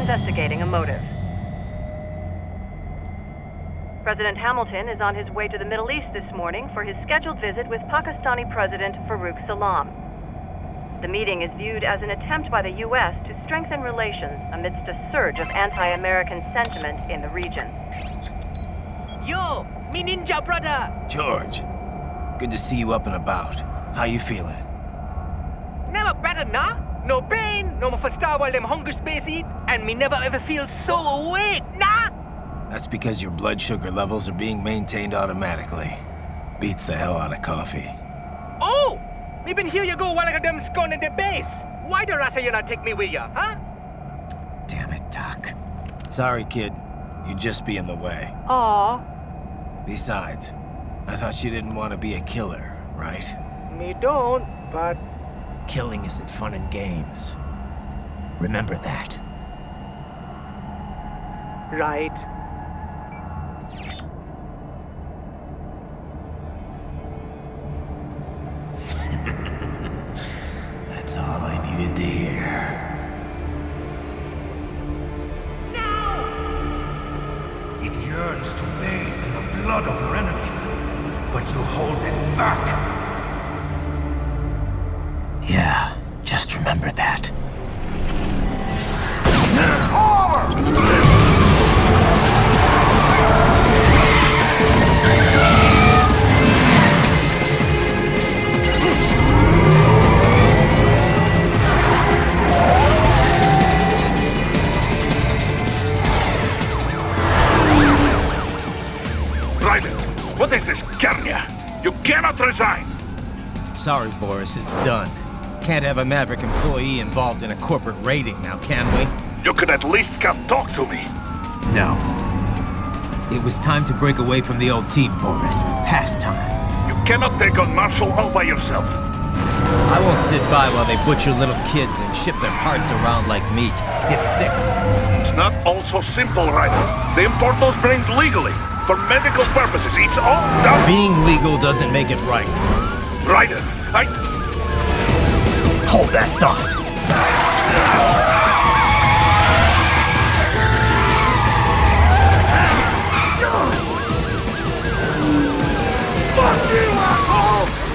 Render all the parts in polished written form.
investigating a motive. President Hamilton is on his way to the Middle East this morning for his scheduled visit with Pakistani President Farouk Salam. The meeting is viewed as an attempt by the U.S. to strengthen relations amidst a surge of anti-American sentiment in the region. Yo, me ninja brother! George, good to see you up and about. How you feeling? Never better, nah? No pain, no more faster while them hunger space eat, and me never ever feel so awake, nah? That's because your blood sugar levels are being maintained automatically. Beats the hell out of coffee. Oh! Me been here you go while I got them scone in the base. Why the rasta you not take me with ya, huh? Damn it, Doc. Sorry, kid. You'd just be in the way. Aw. Besides, I thought you didn't want to be a killer, right? Me don't, but... Killing isn't fun and games. Remember that. Right. That's all I needed to hear. It yearns to bathe in the blood of your enemies, but you hold it back. Yeah, just remember that. Raiden, what is this, Garnia? You cannot resign! Sorry, Boris, it's done. Can't have a Maverick employee involved in a corporate raiding now, can we? You could at least come talk to me. No. It was time to break away from the old team, Boris. Past time. You cannot take on Marshall all by yourself. I won't sit by while they butcher little kids and ship their parts around like meat. It's sick. It's not all so simple, Raiden. They import those brains legally. For medical purposes, it's all done. Being legal doesn't make it right. Raiden, Hold that thought. Fuck you, asshole!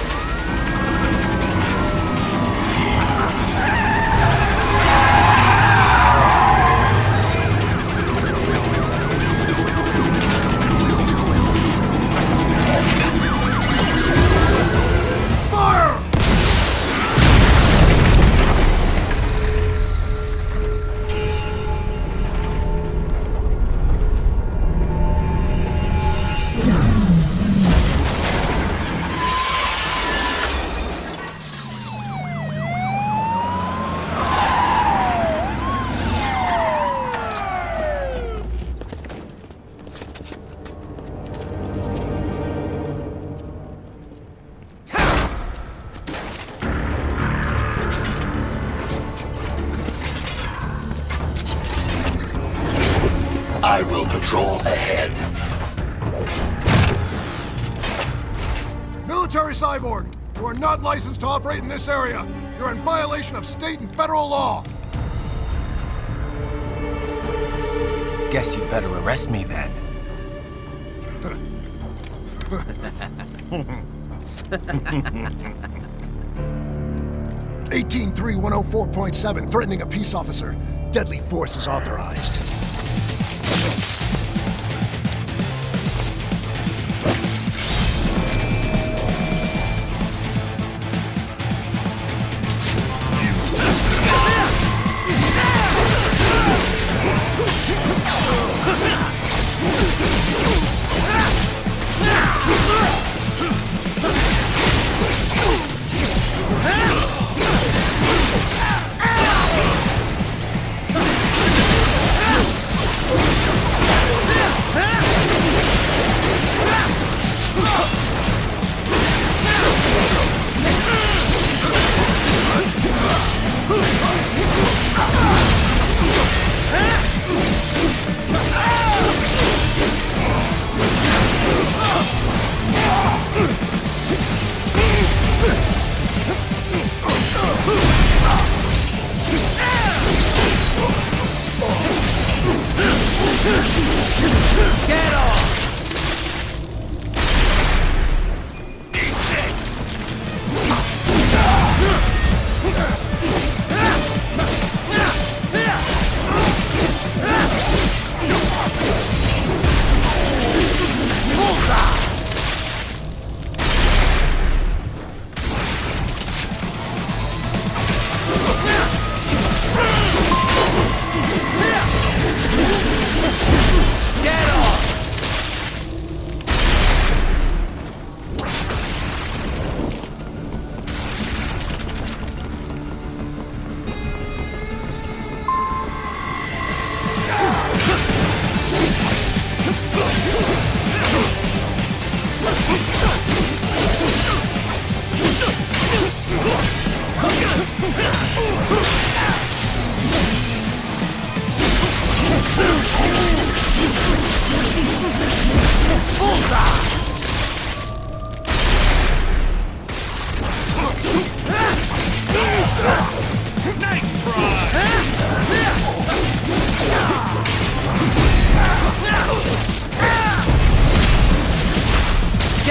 I will patrol ahead. Military Cyborg, you are not licensed to operate in this area. You're in violation of state and federal law. Guess you better arrest me then. 183-104.7, threatening a peace officer. Deadly force is authorized.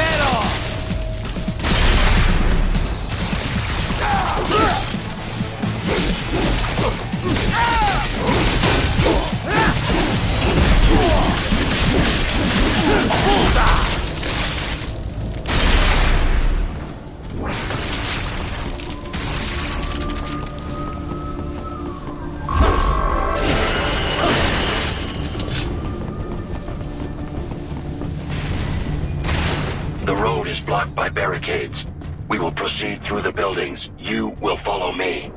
Get off! The road is blocked by barricades. We will proceed through the buildings. You will follow me.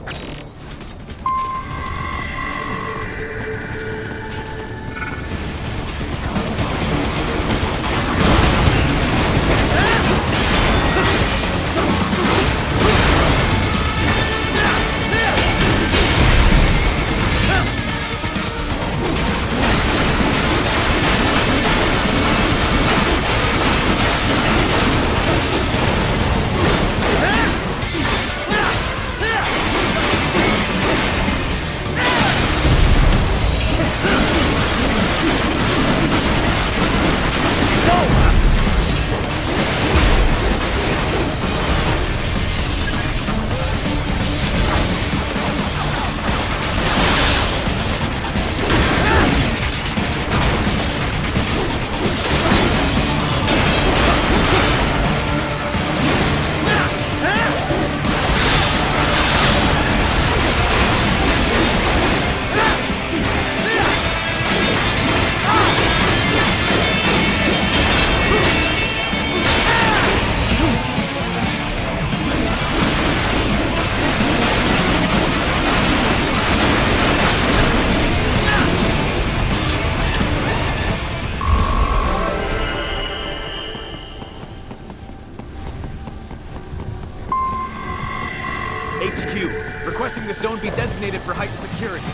HQ, requesting the zone be designated for heightened security.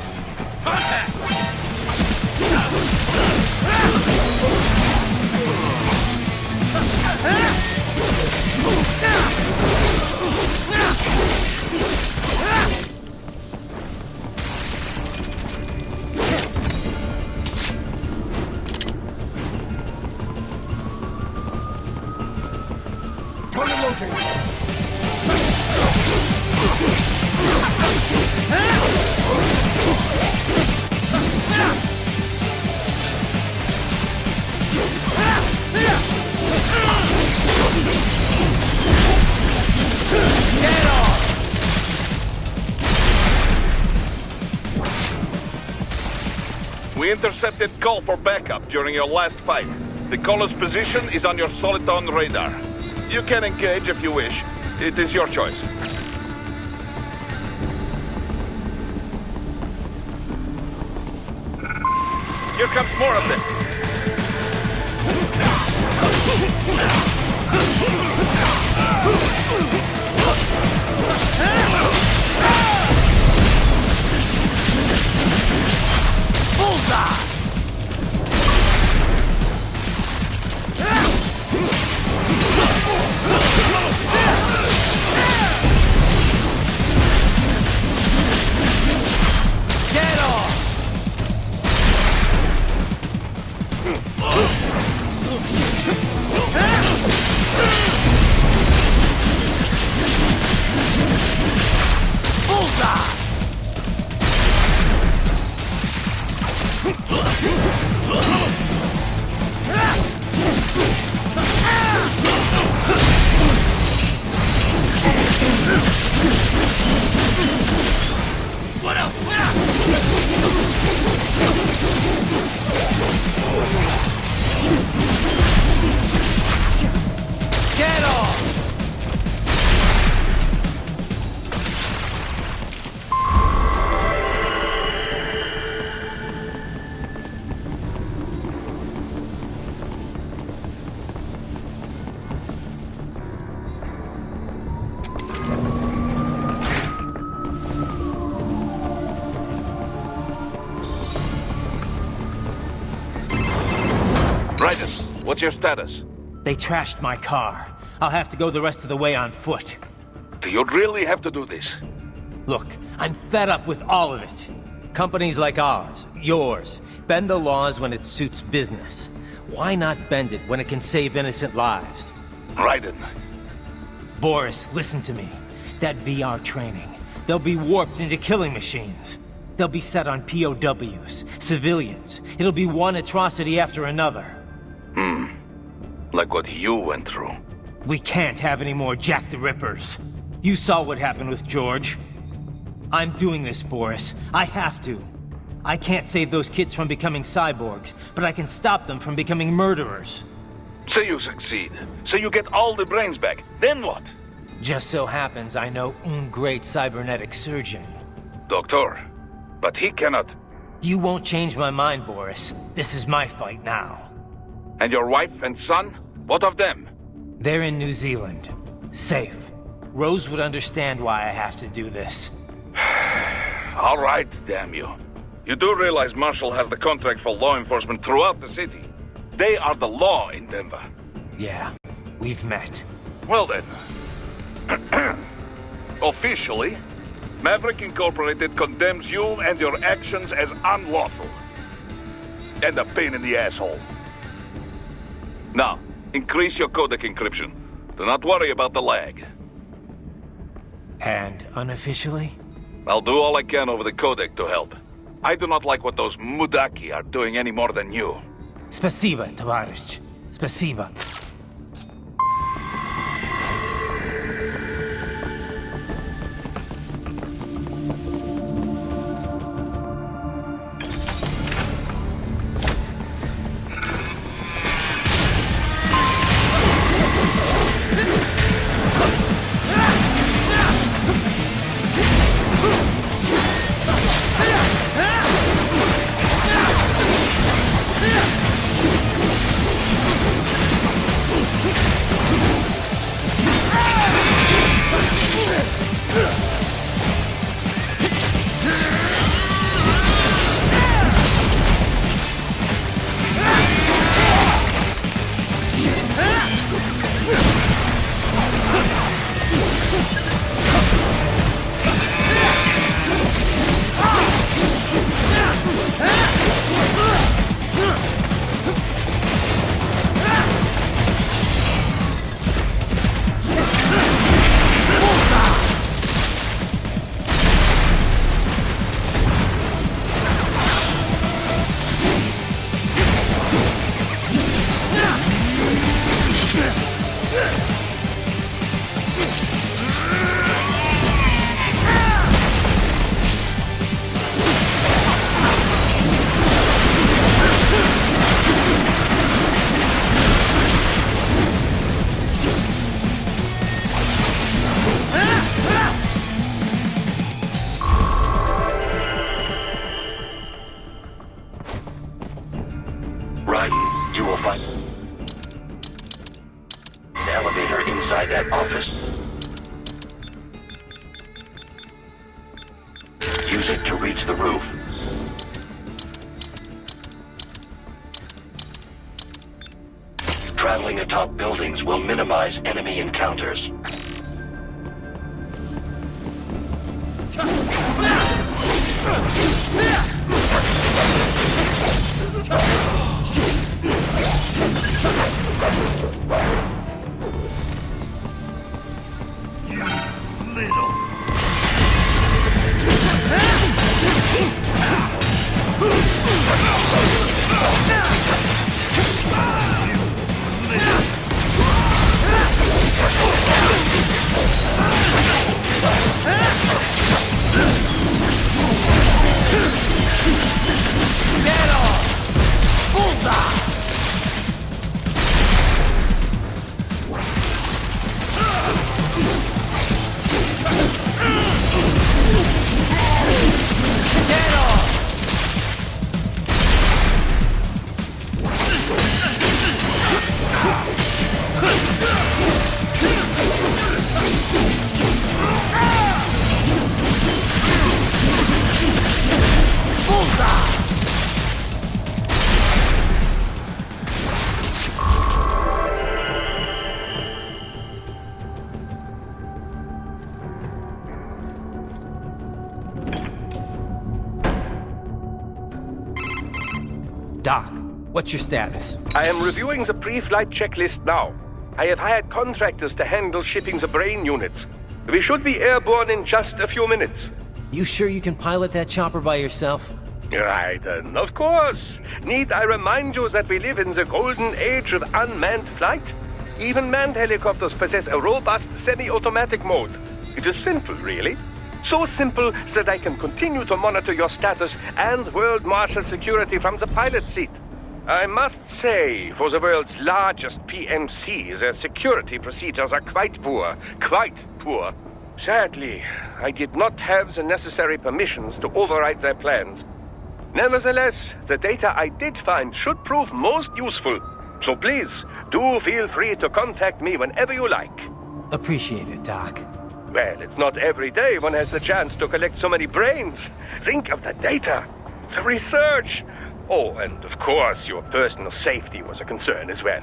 Contact! Target located. We intercepted call for backup during your last fight. The caller's position is on your Soliton radar. You can engage if you wish. It is your choice. Here comes more of them. Bullseye! Get off! Bullseye! What else? Get off! Raiden, what's your status? They trashed my car. I'll have to go the rest of the way on foot. Do you really have to do this? Look, I'm fed up with all of it. Companies like ours, yours, bend the laws when it suits business. Why not bend it when it can save innocent lives? Raiden. Boris, listen to me. That VR training, they'll be warped into killing machines. They'll be set on POWs, civilians. It'll be one atrocity after another. Like what you went through. We can't have any more Jack the Rippers. You saw what happened with George. I'm doing this, Boris. I have to. I can't save those kids from becoming cyborgs, but I can stop them from becoming murderers. Say you succeed. Say you get all the brains back. Then what? Just so happens I know un great cybernetic surgeon. Doctor. But he cannot. You won't change my mind, Boris. This is my fight now. And your wife and son? What of them? They're in New Zealand. Safe. Rose would understand why I have to do this. All right, damn you. You do realize Marshall has the contract for law enforcement throughout the city. They are the law in Denver. Yeah, we've met. Well then. Officially, Maverick Incorporated condemns you and your actions as unlawful. And a pain in the asshole. Now, increase your codec encryption. Do not worry about the lag. And unofficially? I'll do all I can over the codec to help. I do not like what those Mudaki are doing any more than you. Спасибо, товарищ. Спасибо. Raiden, you will find an elevator inside that office. Use it to reach the roof. Traveling atop buildings will minimize enemy encounters. Doc, what's your status? I am reviewing the pre-flight checklist now. I have hired contractors to handle shipping the brain units. We should be airborne in just a few minutes. You sure you can pilot that chopper by yourself? Raiden, of course. Need I remind you that we live in the golden age of unmanned flight? Even manned helicopters possess a robust semi-automatic mode. It is simple, really. So simple that I can continue to monitor your status and world marshal security from the pilot seat. I must say, for the world's largest PMC, their security procedures are quite poor. Quite poor. Sadly, I did not have the necessary permissions to override their plans. Nevertheless, the data I did find should prove most useful. So please, do feel free to contact me whenever you like. Appreciate it, Doc. Well, it's not every day one has the chance to collect so many brains. Think of the data, the research. Oh, and of course, your personal safety was a concern as well.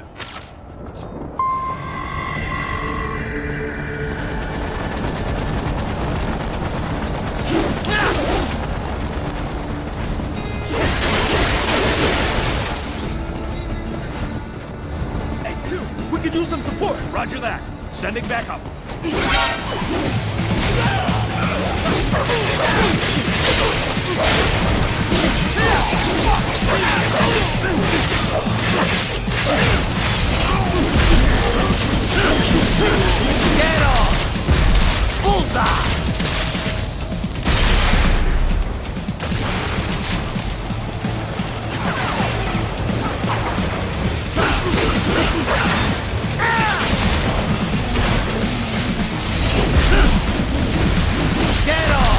Hey, we could use some support. Roger that. Sending backup. Get off! Bullseye! Get off!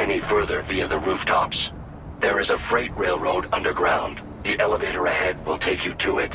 any further via the rooftops. There is a freight railroad underground. The elevator ahead will take you to it.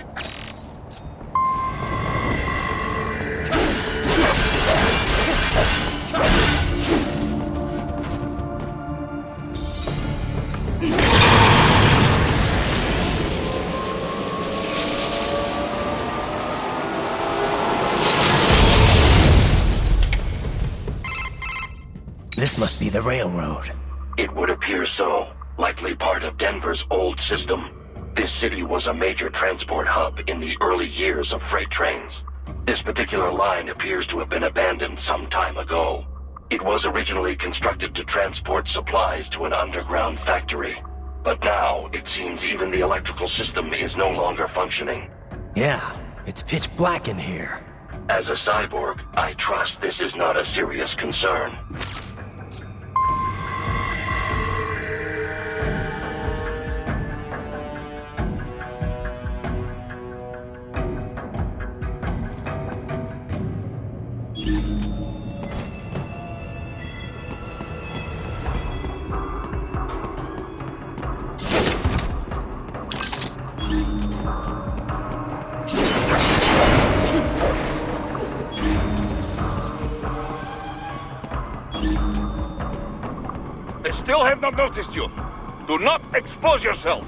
This must be the railroad. It would appear so. Likely part of Denver's old system. This city was a major transport hub in the early years of freight trains. This particular line appears to have been abandoned some time ago. It was originally constructed to transport supplies to an underground factory. But now, it seems even the electrical system is no longer functioning. Yeah, it's pitch black in here. As a cyborg, I trust this is not a serious concern. Still have not noticed you. Do not expose yourself.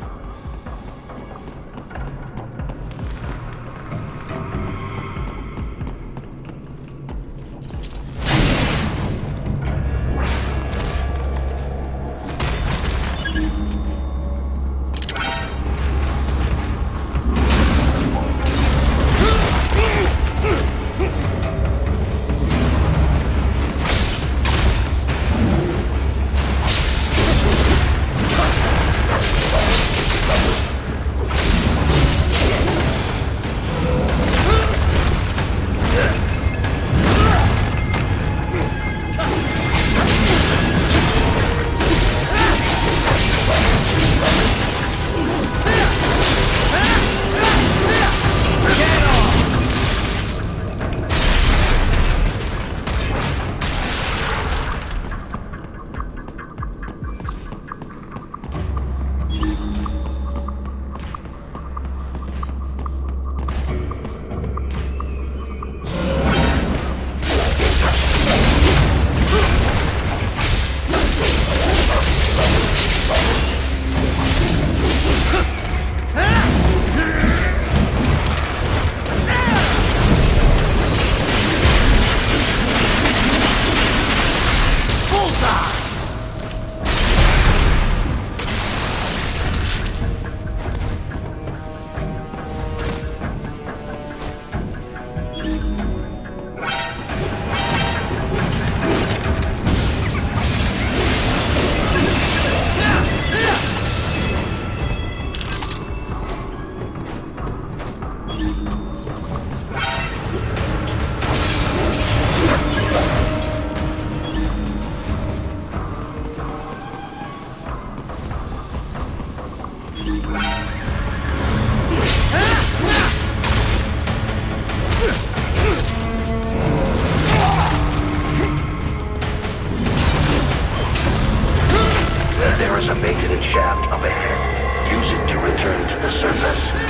There is a maintenance shaft up ahead. Use it to return to the surface.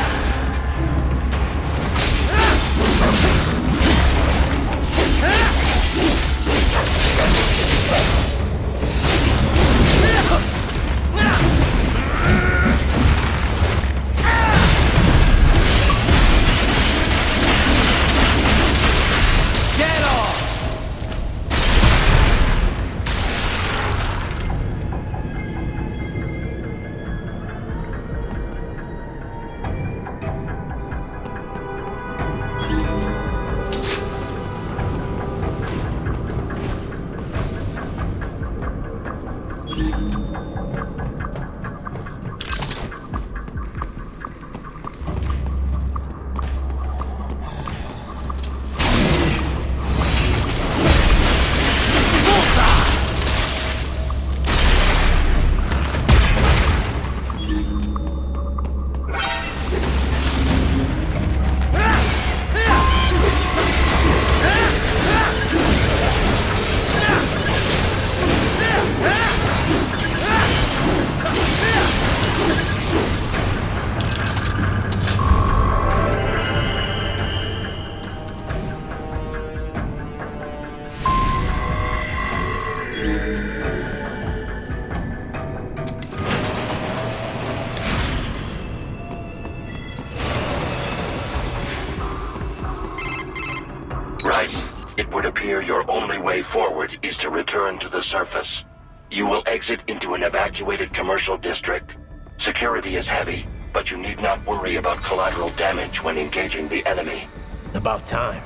would appear your only way forward is to return to the surface. You will exit into an evacuated commercial district. Security is heavy, but you need not worry about collateral damage when engaging the enemy. About time.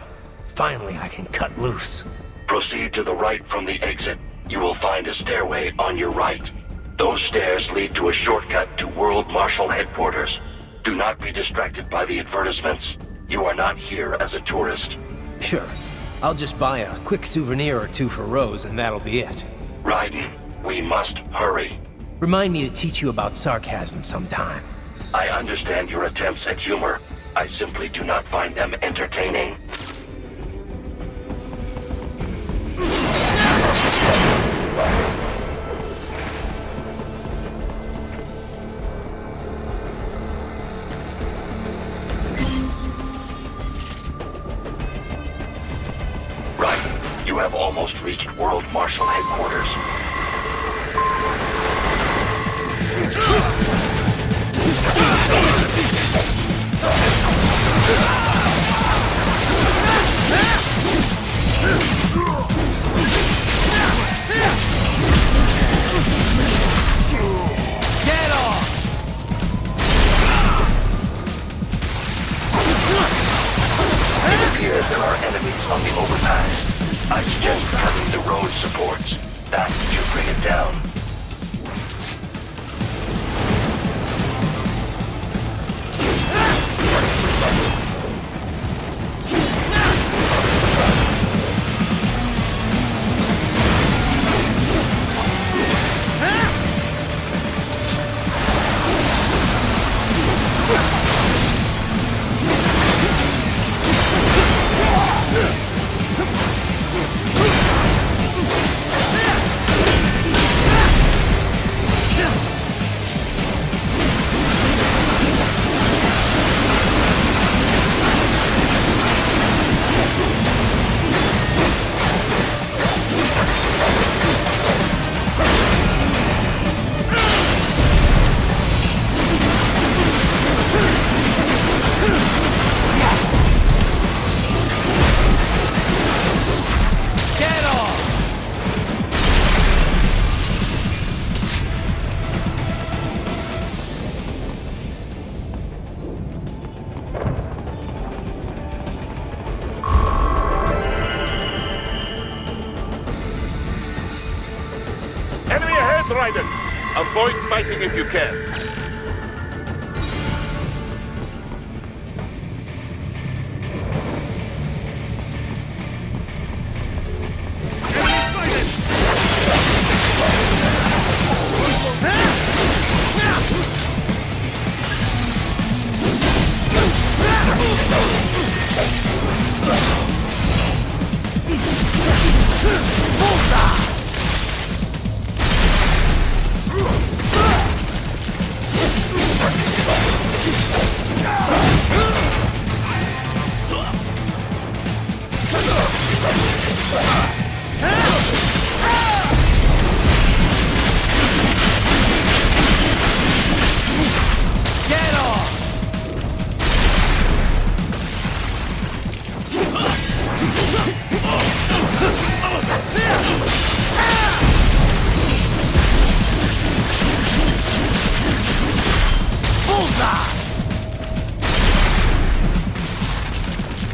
Finally, I can cut loose. Proceed to the right from the exit. You will find a stairway on your right. Those stairs lead to a shortcut to World Marshal Headquarters. Do not be distracted by the advertisements. You are not here as a tourist. Sure. I'll just buy a quick souvenir or two for Rose, and that'll be it. Raiden, we must hurry. Remind me to teach you about sarcasm sometime. I understand your attempts at humor. I simply do not find them entertaining. Right, you have almost reached World Marshal Headquarters. Get off! It appears there are enemies on the overpass. I suggest having the road supports. That should bring it down. Raiden, avoid fighting if you can.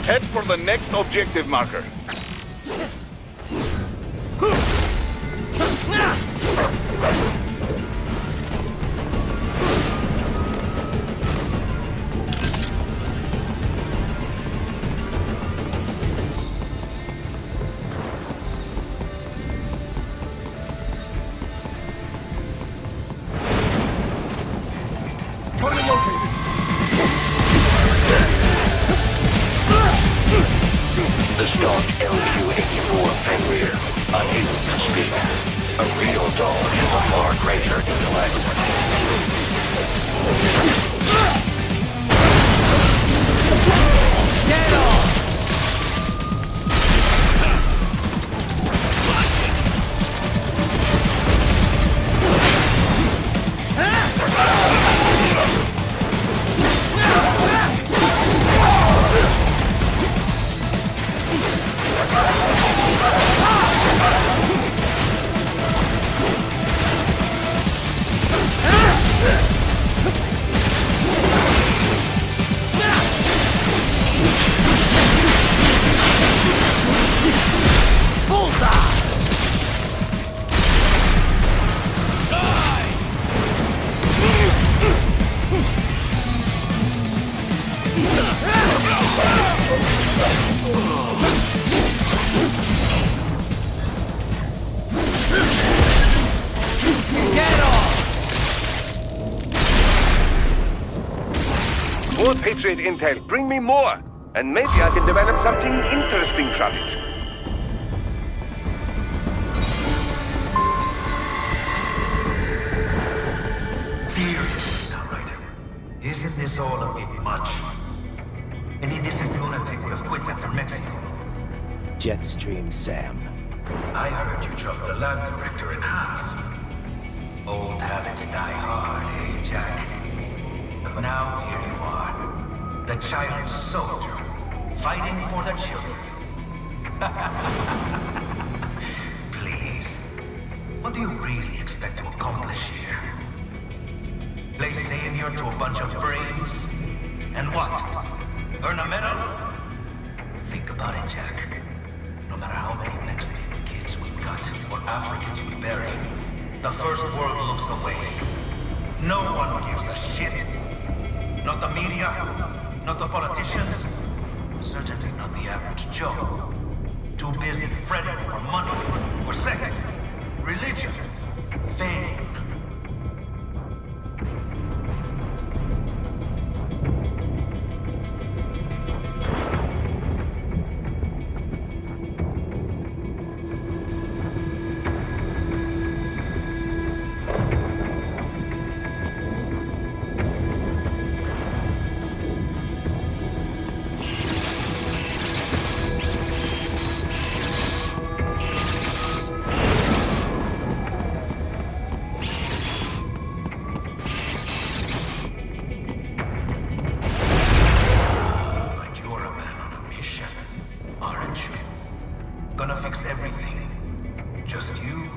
Head for the next objective marker. The stock LQ-84 Fenrir, unable to speak. A real dog has a far greater intellect. Get off! More Patriot intel. Bring me more. And maybe I can develop something interesting from it. Seriously now, Raiden. Isn't this all a bit much? Any decent lunatic would have quit after Mexico. Jetstream Sam. I heard you chopped the lab director in half. Old habits die hard, eh, Jack? But now here you are. The child soldier, fighting for the children. Please. What do you really expect to accomplish here? Play savior to a bunch of brains? And what? Earn a medal? Think about it, Jack. No matter how many Mexican kids we got, or Africans we bury, the first world looks away. No one gives a shit. Not the media, not the politicians, certainly not the average Joe. Too busy fretting over money, or sex, religion, fame. Gonna fix everything. Just you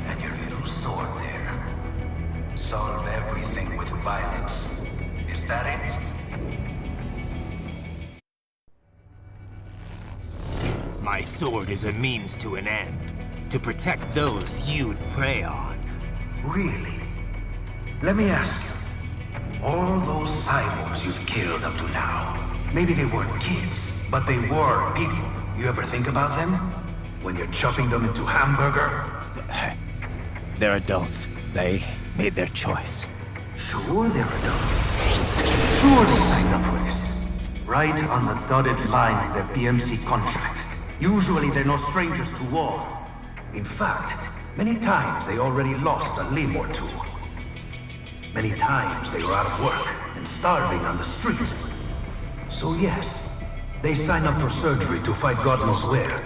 and your little sword there. Solve everything with violence. Is that it? My sword is a means to an end. To protect those you'd prey on. Really? Let me ask you. All those cyborgs you've killed up to now, maybe they weren't kids, but they were people. You ever think about them? When you're chopping them into hamburger? They're adults. They made their choice. Sure they're adults. Sure they signed up for this. Right on the dotted line of their BMC contract. Usually they're no strangers to war. In fact, many times they already lost a limb or two. Many times they were out of work and starving on the street. So yes, they sign up for surgery to fight God knows where.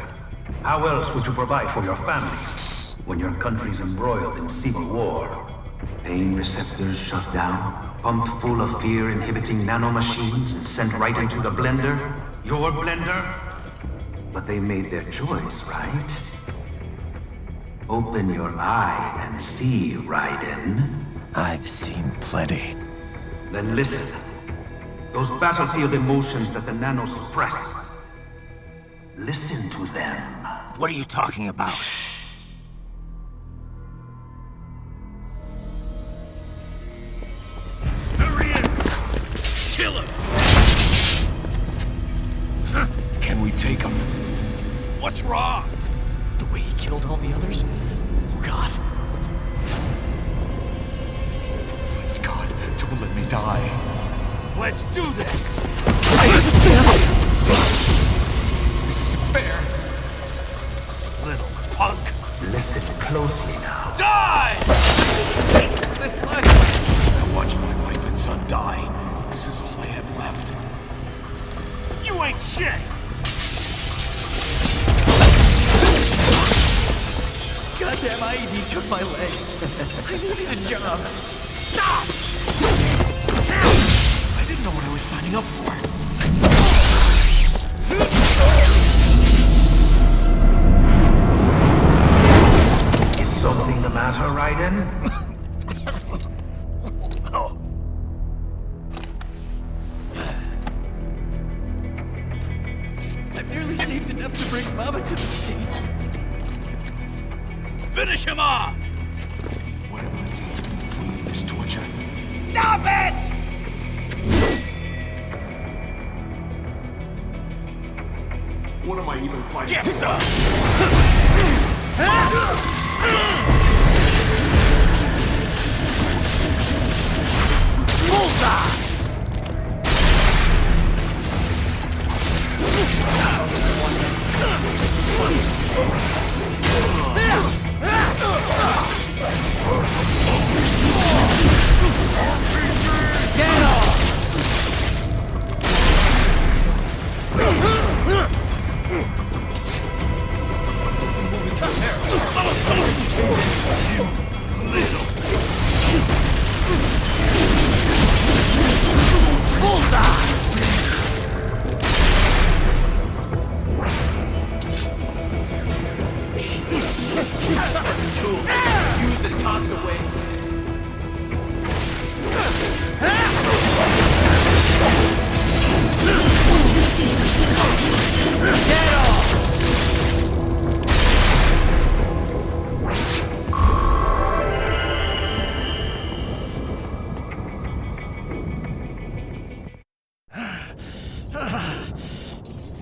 How else would you provide for your family when your country's embroiled in civil war? Pain receptors shut down, pumped full of fear-inhibiting nanomachines and sent right into the blender? Your blender? But they made their choice, right? Open your eye and see, Raiden. I've seen plenty. Then listen. Those battlefield emotions that the nanos suppress. Listen to them. What are you talking about? Shh. There he is! Kill him! Can we take him? What's wrong? The way he killed all the others? Oh God. Please God, don't let me die. Let's do this! This isn't fair. Little punk. Listen closely now. Die! This life. I watched my wife and son die. This is all I had left. You ain't shit! Goddamn IED took my leg. I needed a job. Stop! I didn't know what I was signing up for. Is something the matter, Raiden? I barely saved enough to bring Mama to the States. Finish him off! Whatever it takes to be free of this torture. Stop it! What am I even fighting for? Bullseye!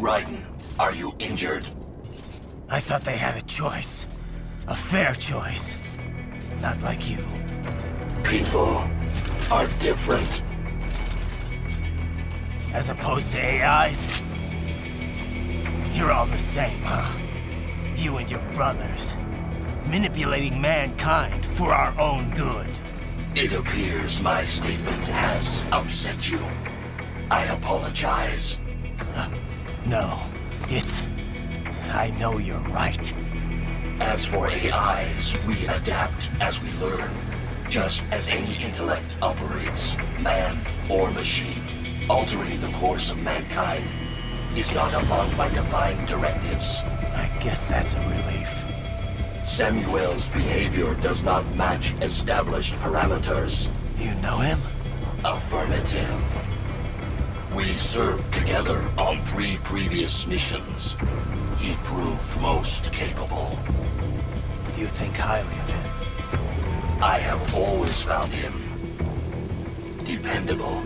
Raiden, are you injured? I thought they had a choice. A fair choice. Not like you. People are different. As opposed to AIs? You're all the same, huh? You and your brothers. Manipulating mankind for our own good. It appears my statement has upset you. I apologize. No, it's... I know you're right. As for AIs, we adapt as we learn. Just as any intellect operates, man or machine. Altering the course of mankind is not among my defined directives. I guess that's a relief. Samuel's behavior does not match established parameters. You know him? Affirmative. We served together on 3 previous missions. He proved most capable. You think highly of him? I have always found him dependable.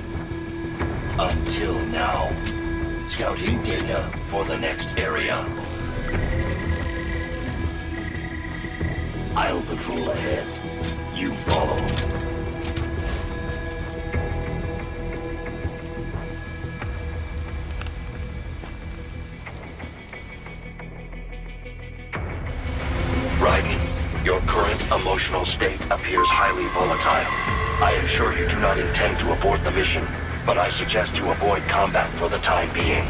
Until now. Scouting data for the next area. I'll patrol ahead. You follow. Raiden, your current emotional state appears highly volatile. I am sure you do not intend to abort the mission, but I suggest you avoid combat for the time being.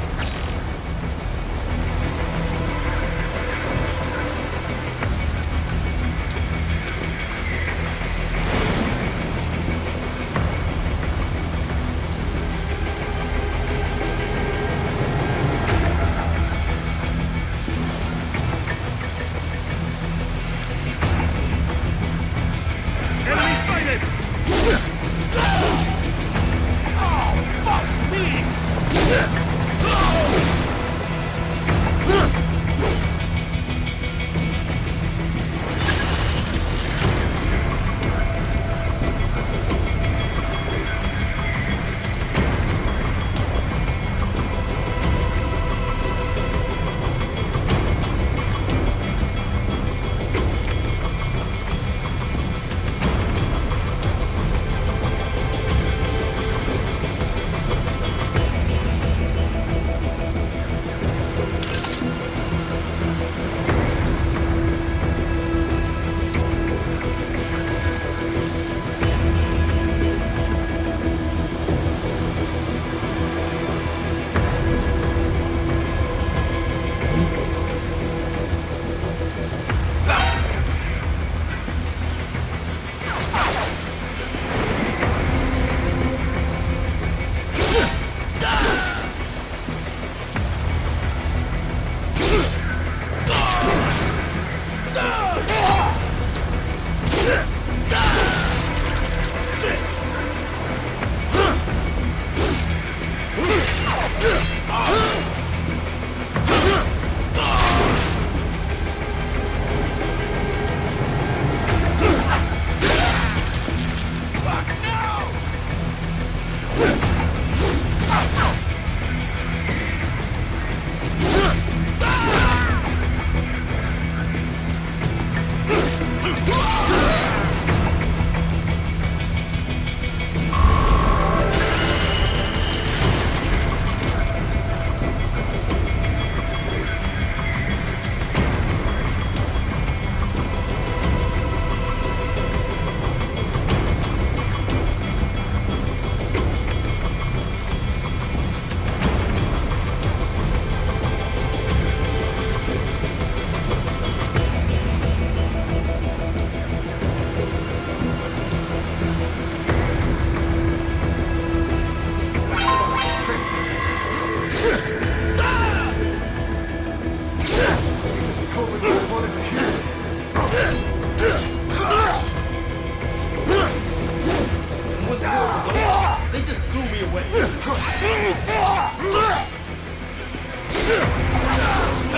way.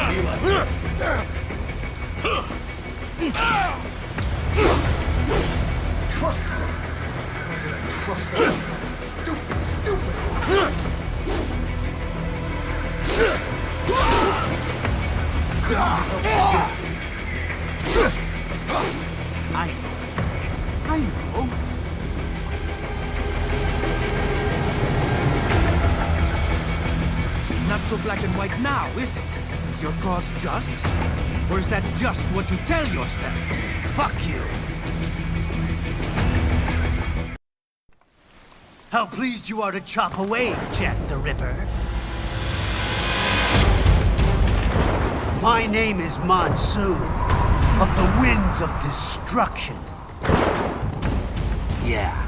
Be like this. Trust me. Why did I trust them? Stupid. I know. Not so black and white now, is it? Is your cause just? Or is that just what you tell yourself? Fuck you! How pleased you are to chop away, Jack the Ripper. My name is Monsoon, of the Winds of Destruction. Yeah.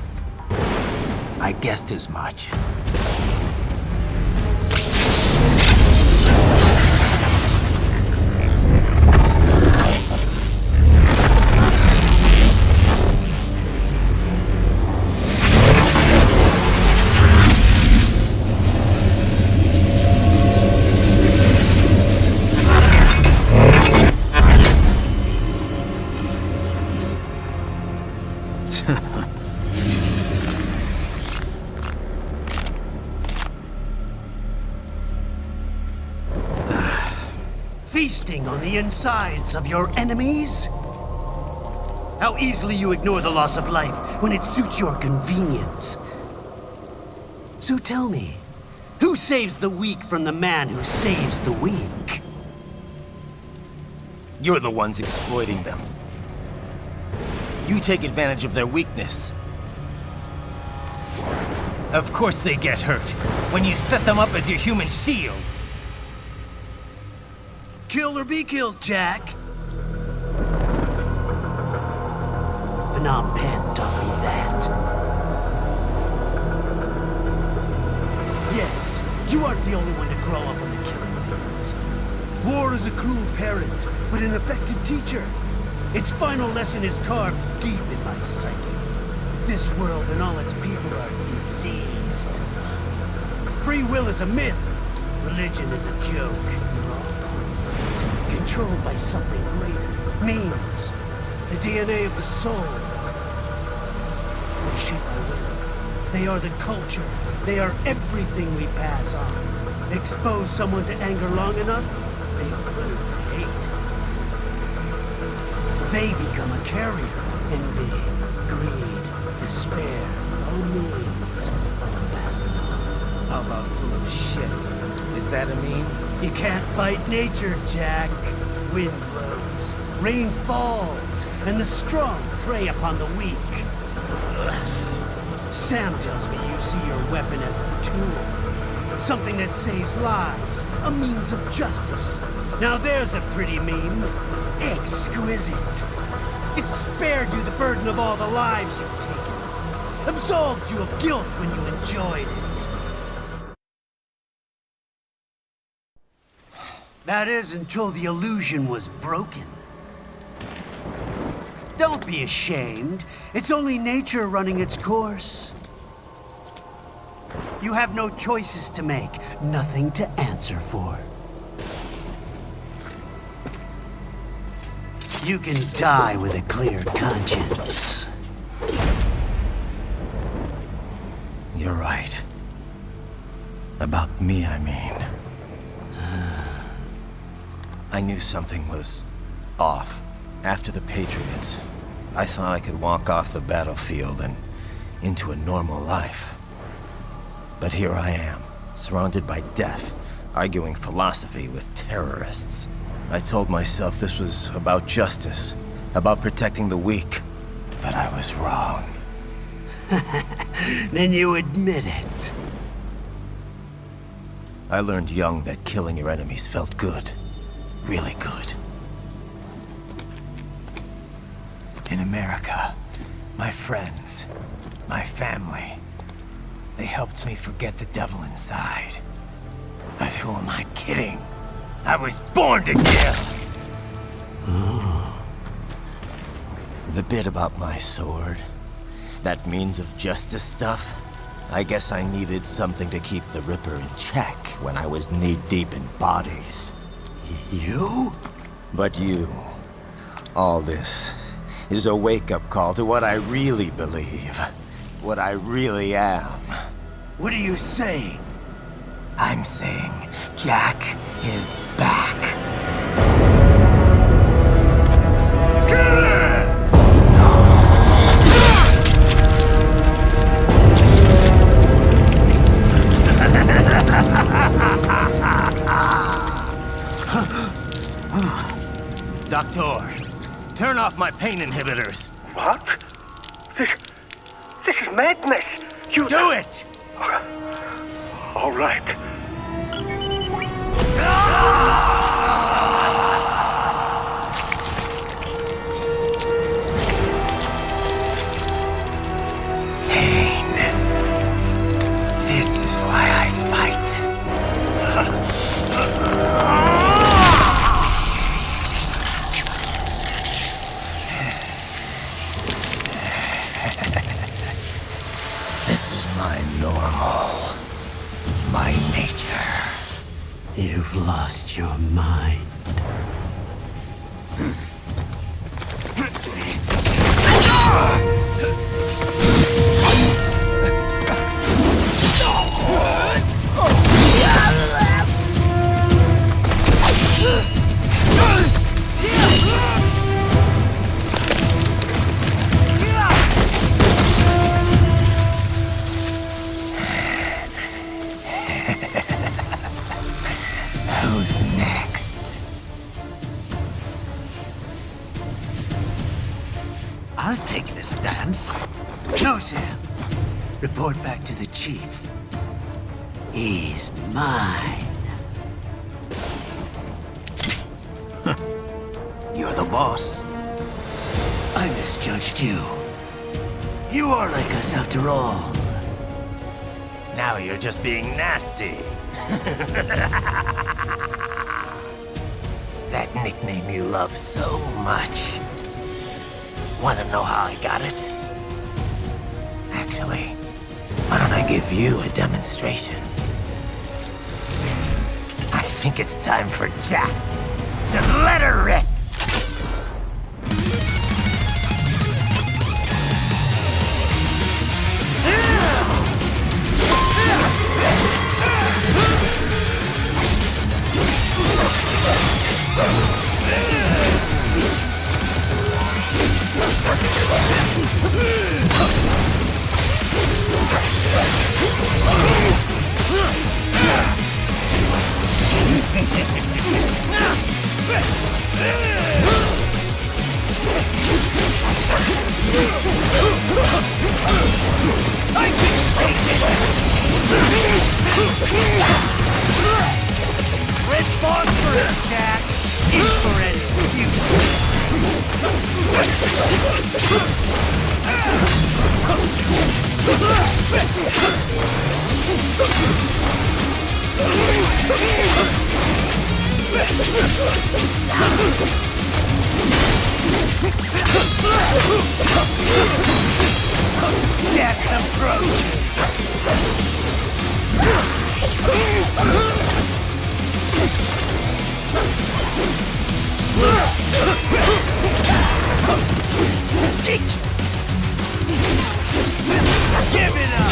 I guessed as much. Feasting on the insides of your enemies? How easily you ignore the loss of life when it suits your convenience. So tell me, who saves the weak from the man who saves the weak? You're the ones exploiting them. You take advantage of their weakness. Of course they get hurt when you set them up as your human shield. Kill or be killed, Jack. Phnom Penh taught me that. Yes, you aren't the only one to grow up on the killing fields. War is a cruel parent, but an effective teacher. Its final lesson is carved deep in my psyche. This world and all its people are diseased. Free will is a myth. Religion is a joke. Controlled by something greater. Memes. The DNA of the soul. They shape our will. They are the culture. They are everything we pass on. Expose someone to anger long enough, they learn to hate. They become a carrier. Envy, greed, despair. All means are passed on. How about full of shit? Is that a meme? You can't fight nature, Jack. Wind blows, rain falls, and the strong prey upon the weak. Sam tells me you see your weapon as a tool. Something that saves lives, a means of justice. Now there's a pretty meme. Exquisite. It spared you the burden of all the lives you've taken. Absolved you of guilt when you enjoyed it. That is, until the illusion was broken. Don't be ashamed. It's only nature running its course. You have no choices to make, nothing to answer for. You can die with a clear conscience. You're right. About me, I mean. I knew something was off. After the Patriots, I thought I could walk off the battlefield and into a normal life. But here I am, surrounded by death, arguing philosophy with terrorists. I told myself this was about justice, about protecting the weak, but I was wrong. Then you admit it. I learned young that killing your enemies felt good. Really good. In America, my friends, my family, they helped me forget the devil inside. But who am I kidding? I was born to kill! The bit about my sword, that means of justice stuff, I guess I needed something to keep the Ripper in check when I was knee-deep in bodies. You? But you... all this is a wake-up call to what I really believe. What I really am. What are you saying? I'm saying Jack is back. Doctor, turn off my pain inhibitors. What? This is madness. You do it! All right. Pain. This is why I fight. This is my normal. My nature. You've lost your mind. Who's next? I'll take this dance. No, Sam. Report back to the chief. He's mine. You're the boss. I misjudged you. You are like us after all. Now you're just being nasty. That nickname you love so much. Want to know how I got it? Actually, why don't I give you a demonstration? I think it's time for Jack to let her rip. Red phosphorus, Jack! Infrared Jack approach! Give it up!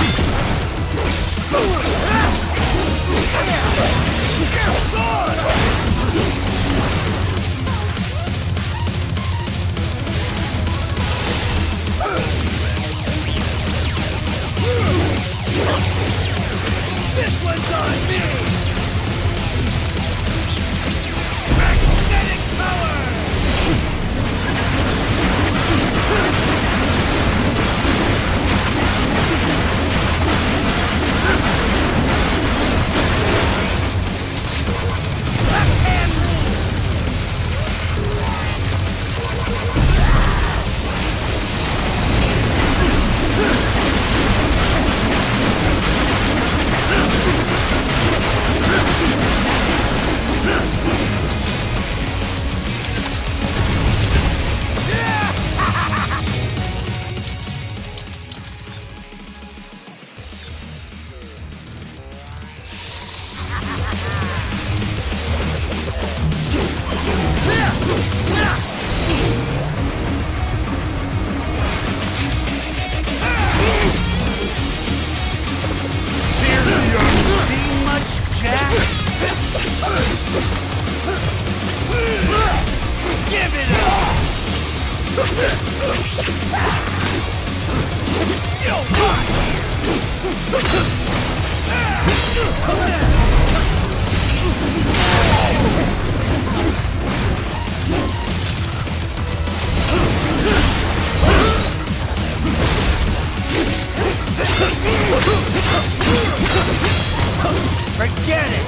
Forget it!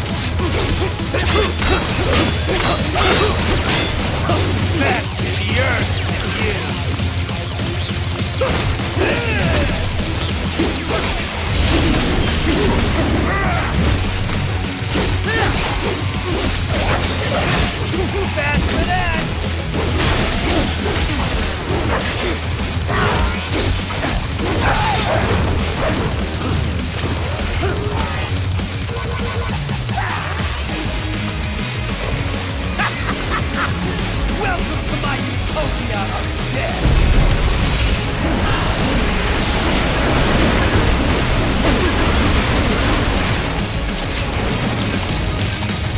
Back to the earth with you! Too fast for that! Welcome to my utopia of death!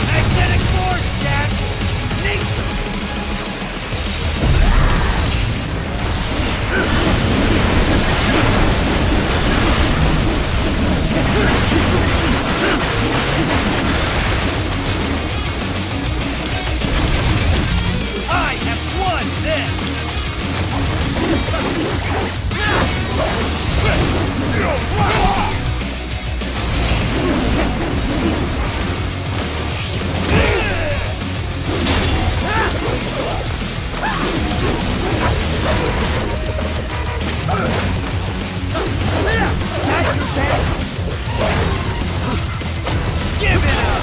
Magnetic force, Jack! Nature! I have won this! That's your best! Give it up!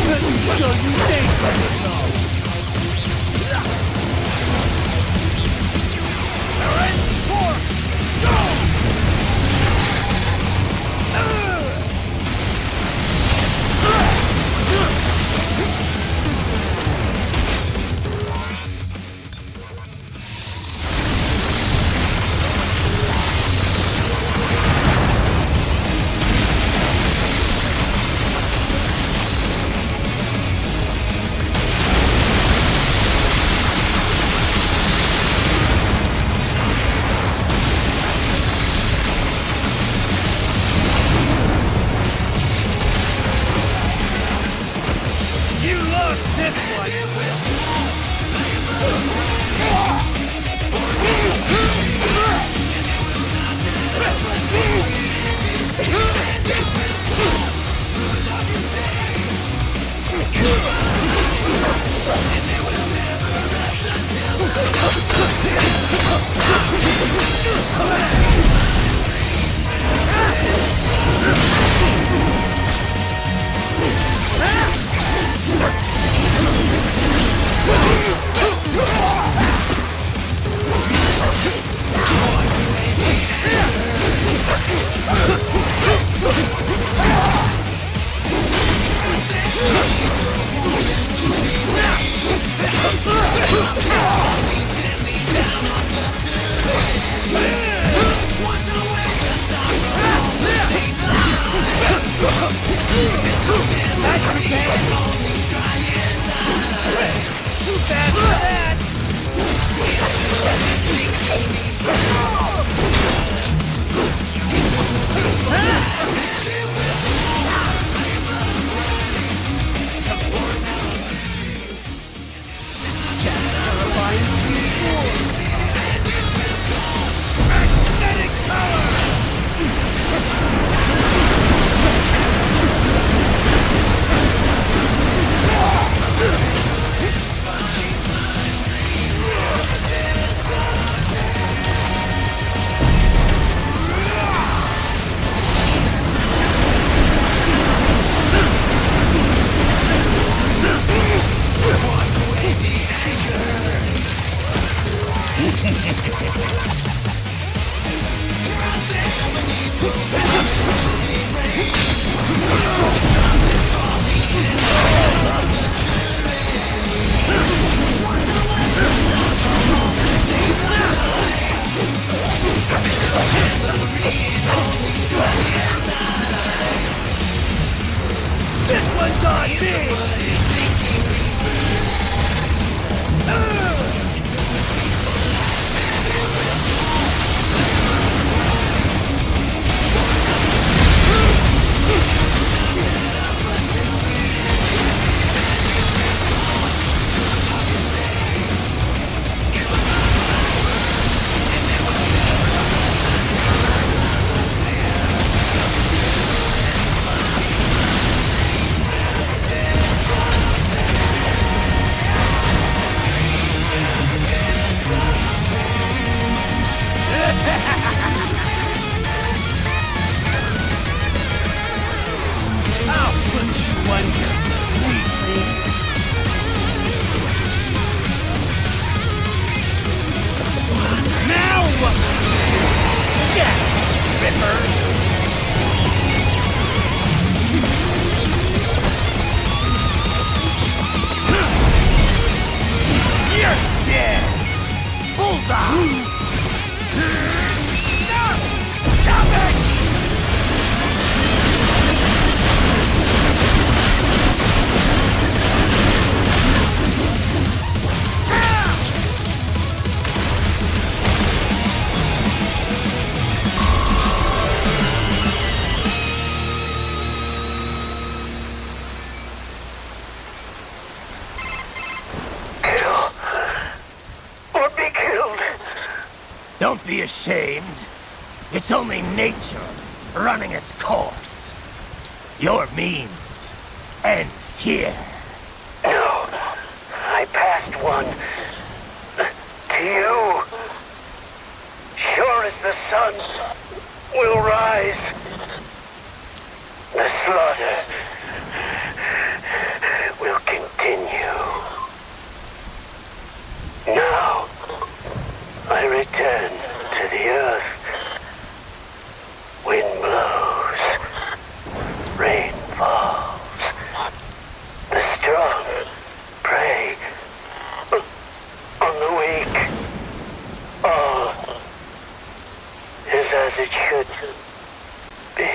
Let me show you dangerous though! Alright, force! Go! You lost this one! Too fast for that! Magnetic power! This one's on me! be ashamed. It's only nature running its course. Your means end here. No, I passed one. To you. Sure as the sun will rise. The slaughter will continue. Now, I return to the earth. Wind blows. Rain falls. The strong prey on the weak. All is as it should be.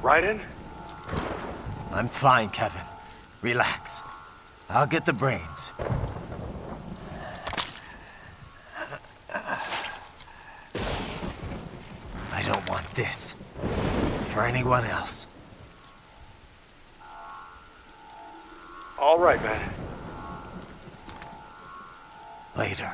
Raiden? I'm fine, Kevin. Relax. I'll get the brains. I don't want this. For anyone else. All right, man. Later.